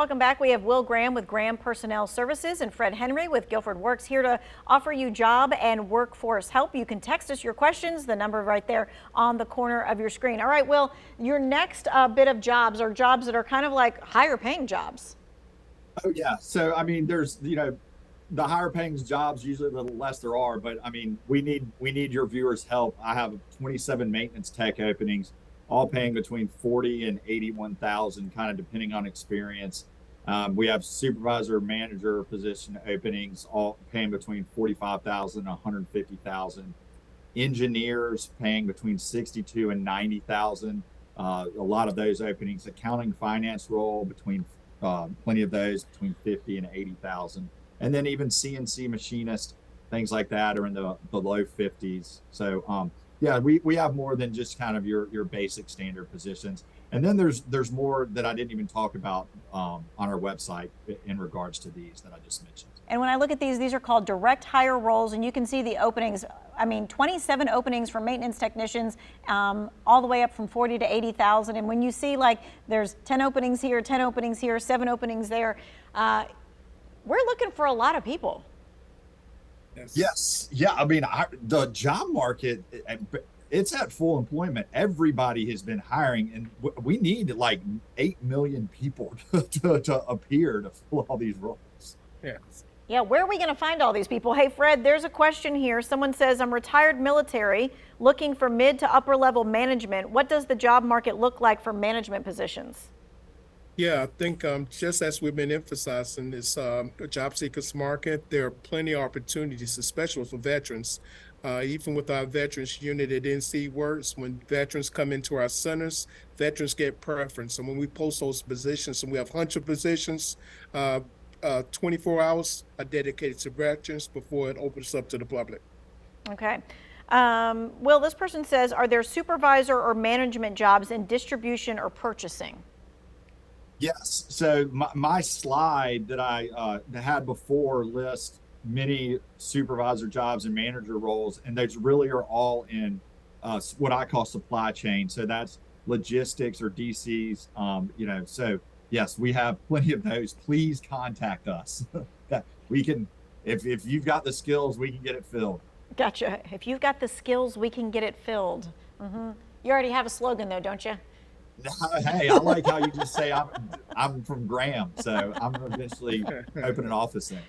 Welcome back. We have Will Graham with Graham Personnel Services and Fred Henry with GuilfordWorks here to offer you job and workforce help. You can text us your questions, the number right there on the corner of your screen. All right, Will, your next bit of jobs are jobs that are kind of like higher paying jobs. Oh yeah. So I mean, there's the higher paying jobs usually the less there are, but I mean we need your viewers' help. I have 27 maintenance tech openings, all paying between 40 and 81,000, kind of depending on experience. We have supervisor manager position openings, all paying between 45,000 and 150,000. Engineers paying between 62 and 90,000. A lot of those openings. Accounting finance role between plenty of those between 50 and 80,000. And then even CNC machinist, things like that are in the low 50s. So yeah, we have more than just kind of your basic standard positions. And then there's more that I didn't even talk about on our website in regards to these that I just mentioned. And when I look at these are called direct hire roles, and you can see the openings. I mean, 27 openings for maintenance technicians, all the way up from 40 to 80,000. And when you see like there's 10 openings here, 10 openings here, 7 openings there, we're looking for a lot of people. Yes. Yeah. I mean, the job market, it's at full employment. Everybody has been hiring, and we need like 8 million people to appear to fill all these roles. Yeah. Yeah, where are we going to find all these people? Hey, Fred, there's a question here. Someone says, I'm retired military looking for mid to upper level management. What does the job market look like for management positions? Yeah, I think just as we've been emphasizing this job seekers market, there are plenty of opportunities, especially for veterans. Even with our veterans unit at GuilfordWorks, when veterans come into our centers, veterans get preference. And when we post those positions, and we have 100 positions, 24 hours are dedicated to veterans before it opens up to the public. Okay. Will, this person says, are there supervisor or management jobs in distribution or purchasing? Yes. So my slide that I had before lists many supervisor jobs and manager roles, and those really are all in what I call supply chain. So that's logistics or DCs. So yes, we have plenty of those. Please contact us. That we can, if you've got the skills, we can get it filled. Gotcha. If you've got the skills, we can get it filled. Mm-hmm. You already have a slogan though, don't you? Hey, I like how you just say I'm from Graham, so I'm gonna eventually open an office there.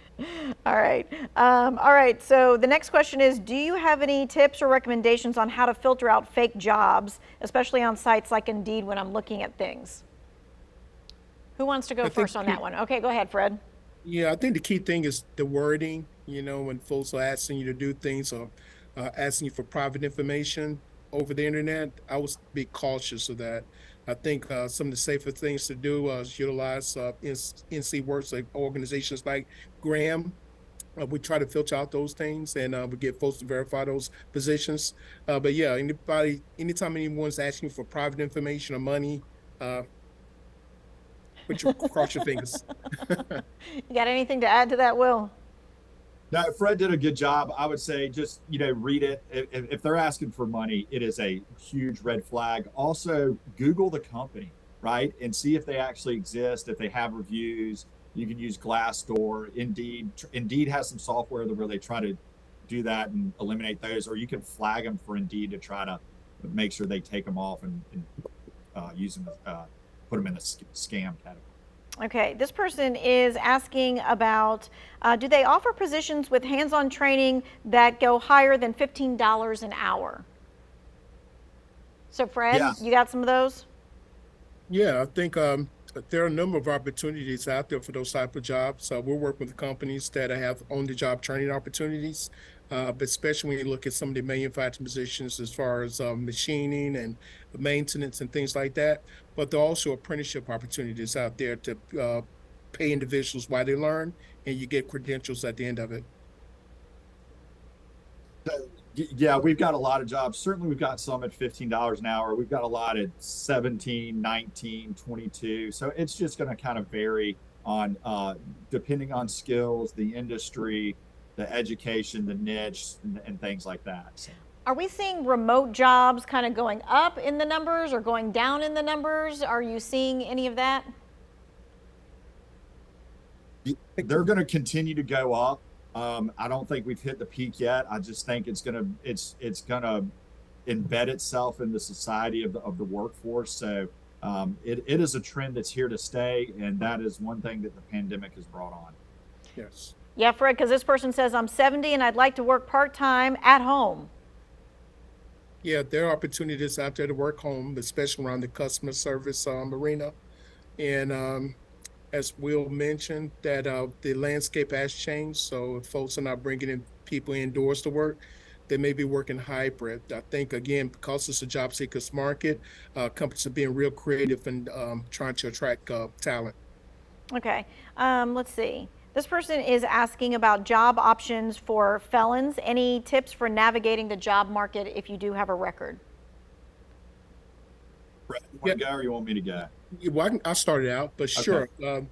All right. All right. So the next question is, do you have any tips or recommendations on how to filter out fake jobs, especially on sites like Indeed when I'm looking at things? Who wants to go first on that one? Okay, go ahead, Fred. Yeah, I think the key thing is the wording. When folks are asking you to do things or asking you for private information over the internet, I would be cautious of that. I think some of the safer things to do is utilize NC Works, like organizations like Graham. We try to filter out those things, and we get folks to verify those positions. But yeah, anytime anyone's asking for private information or money, cross your fingers. You got anything to add to that, Will? No, Fred did a good job. I would say just, read it. If they're asking for money, it is a huge red flag. Also, Google the company, right? And see if they actually exist, if they have reviews. You can use Glassdoor. Indeed has some software where they try to do that and eliminate those, or you can flag them for Indeed to try to make sure they take them off and use them, put them in the scam category. Okay, this person is asking about, do they offer positions with hands-on training that go higher than $15 an hour? So Fred, Yeah. You got some of those? Yeah, I think there are a number of opportunities out there for those type of jobs. We're working with companies that have on-the-job training opportunities, but especially when you look at some of the manufacturing positions as far as machining and maintenance and things like that. But there are also apprenticeship opportunities out there to pay individuals while they learn, and you get credentials at the end of it. Yeah, we've got a lot of jobs. Certainly we've got some at $15 an hour. We've got a lot at 17, 19, 22. So it's just going to kind of vary on depending on skills, the industry, the education, the niche, and things like that. So. Are we seeing remote jobs kind of going up in the numbers or going down in the numbers? Are you seeing any of that? They're going to continue to go up. I don't think we've hit the peak yet. I just think it's gonna embed itself in the society of the workforce. So it is a trend that's here to stay, and that is one thing that the pandemic has brought on. Yes. Yeah, Fred, because this person says, I'm 70 and I'd like to work part-time at home. Yeah, there are opportunities out there to work home, especially around the customer service arena. And as Will mentioned, that the landscape has changed. So if folks are not bringing in people indoors to work, they may be working hybrid. I think, again, because it's a job seekers market, companies are being real creative and trying to attract talent. Okay, let's see. This person is asking about job options for felons. Any tips for navigating the job market if you do have a record? Brett, you want to go or you want me to go? Well, I'll start it out, but sure. Okay.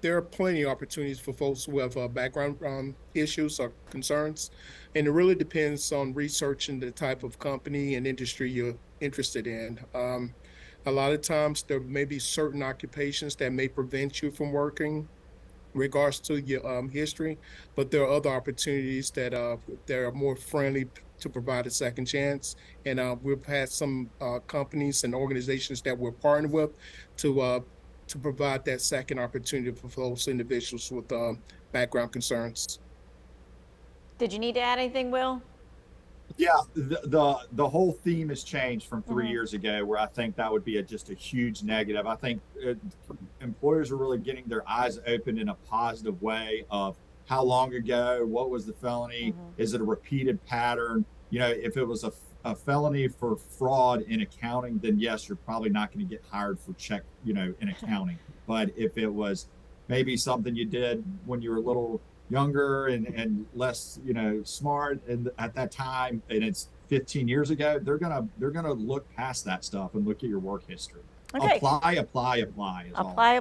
There are plenty of opportunities for folks who have background issues or concerns, and it really depends on researching the type of company and industry you're interested in. A lot of times there may be certain occupations that may prevent you from working regards to your history, but there are other opportunities that are more friendly to provide a second chance. And we've had some companies and organizations that we're partnered with to provide that second opportunity for those individuals with background concerns. Did you need to add anything, Will? Yeah, the whole theme has changed from 3 years ago, where I think that would be just a huge negative. I think employers are really getting their eyes open in a positive way of how long ago, what was the felony, is it a repeated pattern? You know, if it was a felony for fraud in accounting, then yes, you're probably not going to get hired for in accounting. But if it was maybe something you did when you were a little younger and less smart and at that time, and it's 15 years ago, they're gonna look past that stuff and look at your work history. Okay. Apply. Apply.